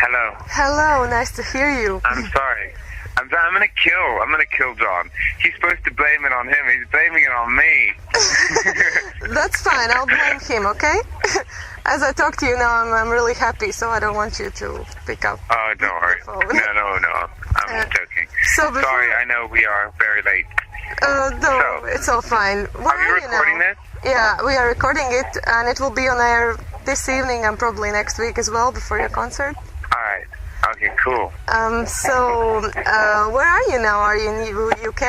Hello. Hello, nice to hear you. I'm sorry. I'm gonna kill John. He's supposed to blame it on him. He's blaming it on me. That's fine. I'll blame him, okay? As I talk to you now, I'm really happy, so I don't want you to pick up. Oh, don't worry. No. I'm joking. Sorry, I know we are very late. It's all fine. Are you recording this? Yeah, we are recording it, and it will be on air this evening and probably next week as well, before your concert. Alright. Okay, cool. Where are you now? Are you in the UK?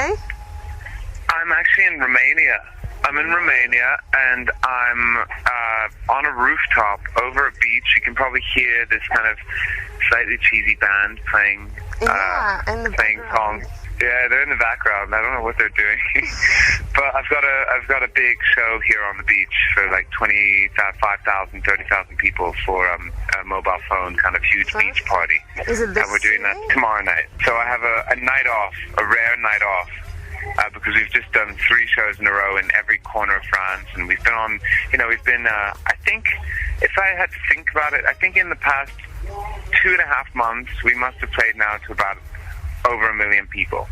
I'm actually in Romania. I'm in Romania, and I'm on a rooftop over a beach. You can probably hear this kind of slightly cheesy band playing songs. Yeah, they're in the background. I don't know what they're doing, but I've got a big show here on the beach for like 25,000, 30,000 people for a mobile phone kind of huge beach party. Is it this and we're doing that tomorrow night. So I have a night off, a rare night off. Because we've just done 3 shows in a row in every corner of France, and we've been on, I think, if I had to think about it, I think in the past 2.5 months, we must have played now to about over 1 million people.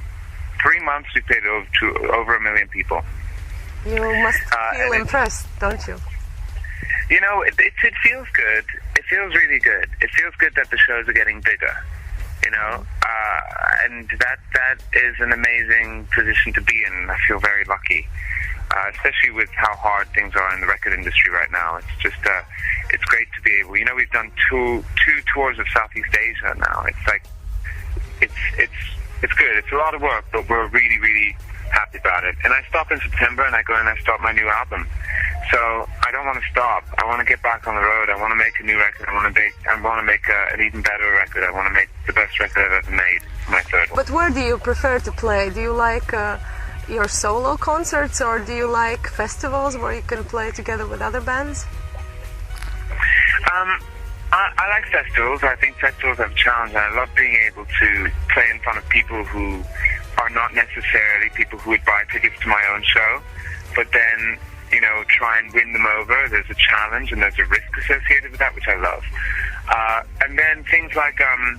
3 months, we played to over 1 million people. You must feel impressed, don't you? It feels good. It feels really good. It feels good that the shows are getting bigger. And that is an amazing position to be in. I feel very lucky, especially with how hard things are in the record industry right now. It's just, it's great to be able. We've done two tours of Southeast Asia now. It's like, it's good. It's a lot of work, but we're really, really happy about it. And I stop in September, and I go and I start my new album. So I don't want to stop. I want to get back on the road. I want to make a new record. I want to make an even better record. I want to make the best record I've ever made. My third one. But where do you prefer to play? Do you like your solo concerts, or do you like festivals where you can play together with other bands? I like festivals. I think festivals have a challenge, and I love being able to play in front of people who are not necessarily people who would buy tickets to my own show, but then try and win them over. There's a challenge and there's a risk associated with that, which I love. And then things like, I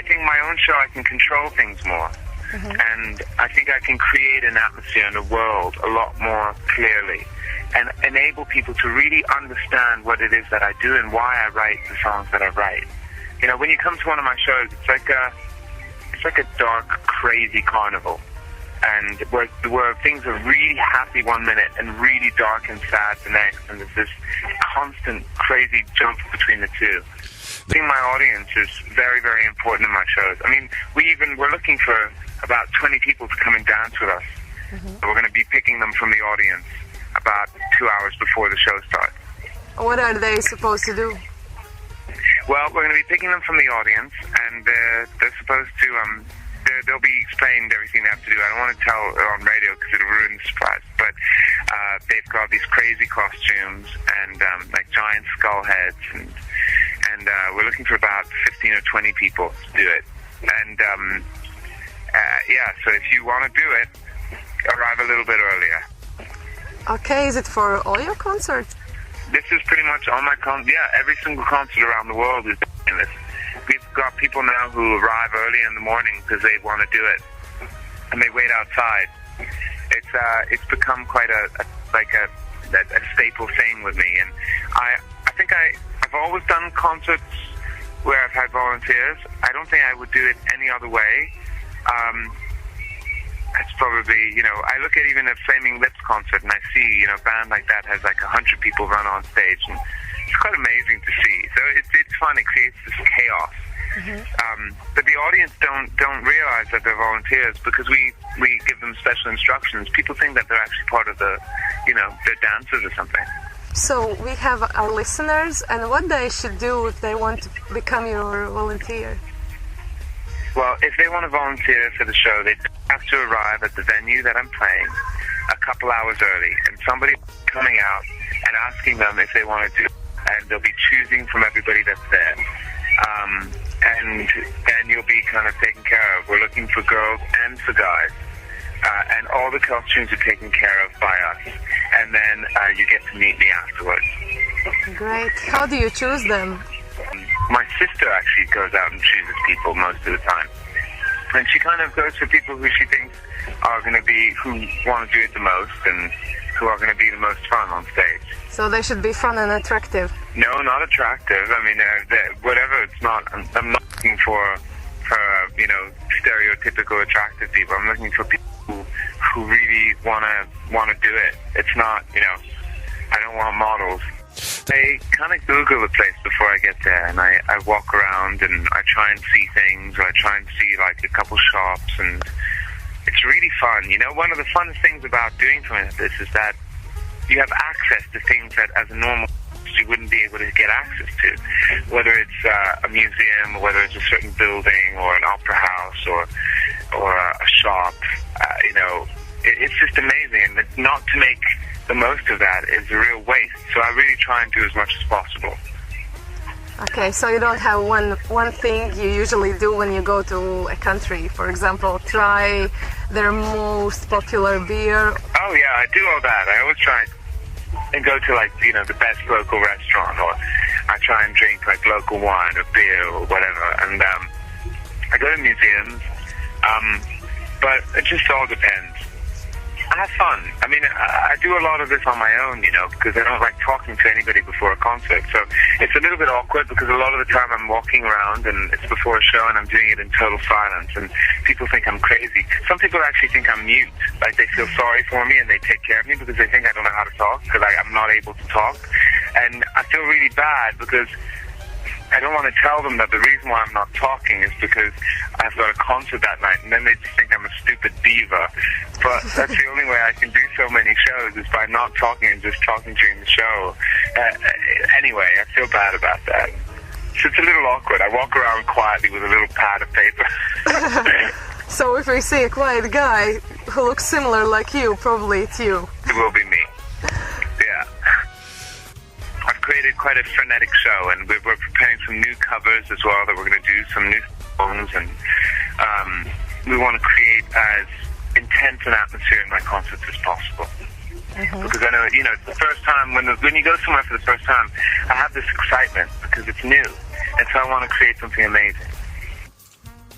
think my own show, I can control things more. Mm-hmm. And I think I can create an atmosphere in the world a lot more clearly and enable people to really understand what it is that I do and why I write the songs that I write. When you come to one of my shows, it's like a dark, crazy carnival. And where things are really happy one minute and really dark and sad the next, and there's this constant crazy jump between the two. I think my audience is very, very important in my shows. I mean, we're looking for about 20 people to come and dance with us. Mm-hmm. So we're going to be picking them from the audience about 2 hours before the show starts. What are they supposed to do? Well, we're going to be picking them from the audience, and they're supposed to they'll be explained everything they have to do. I don't want to tell on radio because it'll ruin the surprise. But they've got these crazy costumes and like giant skull heads, and we're looking for about 15 or 20 people to do it. And so if you want to do it, arrive a little bit earlier. Okay, is it for all your concerts? This is pretty much all my every single concert around the world is doing this. We've got people now who arrive early in the morning because they want to do it, and they wait outside. It's become quite a staple thing with me, and I think I've always done concerts where I've had volunteers. I don't think I would do it any other way. It's probably, I look at even a Flaming Lips concert and I see, a band like that has like 100 people run on stage, and it's quite amazing to see. So it's fun. It creates this chaos. Mm-hmm. But the audience don't realize that they're volunteers because we give them special instructions. People think that they're actually part of the, they're dancers or something. So we have our listeners, and what they should do if they want to become your volunteer. Well, if they want to volunteer for the show, they have to arrive at the venue that I'm playing a couple hours early, and somebody coming out and asking them if they want to do it, and they'll be choosing from everybody that's there. And you'll be kind of taken care of. We're looking for girls and for guys. And all the costumes are taken care of by us. And then you get to meet me afterwards. Great. How do you choose them? My sister actually goes out and chooses people most of the time. And she kind of goes for people who she thinks are going to be, who want to do it the most and who are going to be the most fun on stage. So they should be fun and attractive. No, not attractive. I mean, whatever, it's not, I'm not looking for stereotypical attractive people. I'm looking for people who really want to do it. It's not, I don't want models. I kind of Google the place before I get there, and I walk around and I try and see things, or I try and see like a couple shops, and it's really fun. One of the funnest things about doing something like this is that you have access to things that as a normal you wouldn't be able to get access to, whether it's a museum, or whether it's a certain building, or an opera house, or a shop. It's just amazing, and not to make the most of that is a real waste. So I really try and do as much as possible. Okay, so you don't have one thing you usually do when you go to a country. For example, try their most popular beer. Oh yeah, I do all that. I always try and go to the best local restaurant, or I try and drink like local wine or beer or whatever. And I go to museums, but it just all depends. I have fun. I mean, I do a lot of this on my own, because I don't like talking to anybody before a concert. So it's a little bit awkward because a lot of the time I'm walking around and it's before a show and I'm doing it in total silence, and people think I'm crazy. Some people actually think I'm mute. Like, they feel sorry for me and they take care of me because they think I don't know how to talk, because I'm not able to talk. And I feel really bad because I don't want to tell them that the reason why I'm not talking is because I've got a concert that night, and then they just think I'm a stupid diva. But that's the only way I can do so many shows, is by not talking and just talking during the show. Anyway, I feel bad about that. So it's a little awkward. I walk around quietly with a little pad of paper. So if we see a quiet guy who looks similar like you, probably it's you. It will be me. Yeah. I've created quite a frenetic show, and we're preparing some new covers as well that we're going to do, some new songs, and we want to create as intense an atmosphere in my concerts as possible. Mm-hmm. Because I know, it's the first time, when you go somewhere for the first time, I have this excitement because it's new, and so I want to create something amazing.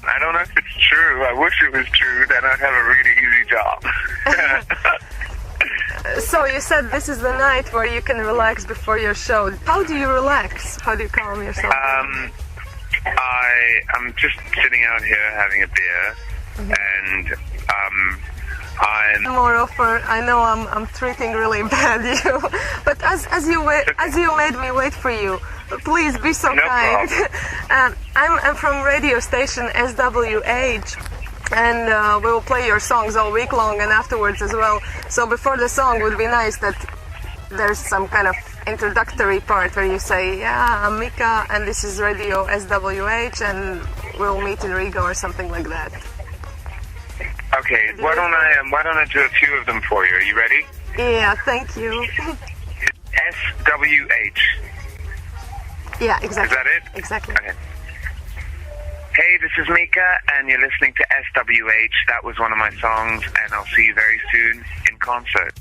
I don't know if it's true. I wish it was true, then I'd have a really easy job. So you said this is the night where you can relax before your show. How do you relax? How do you calm yourself down? I'm just sitting out here having a beer, and I know I'm treating really bad you, but as you made me wait for you, please be so kind. I'm from radio station SWH. And we will play your songs all week long and afterwards as well. So before the song, would be nice that there's some kind of introductory part where you say, yeah, I'm Mika and this is Radio SWH and we'll meet in Riga or something like that. Okay, why don't I do a few of them for you? Are you ready? Yeah, thank you. SWH. Yeah, exactly. Is that it? Exactly. Okay. Hey, this is Mika, and you're listening to SWH. That was one of my songs, and I'll see you very soon in concert.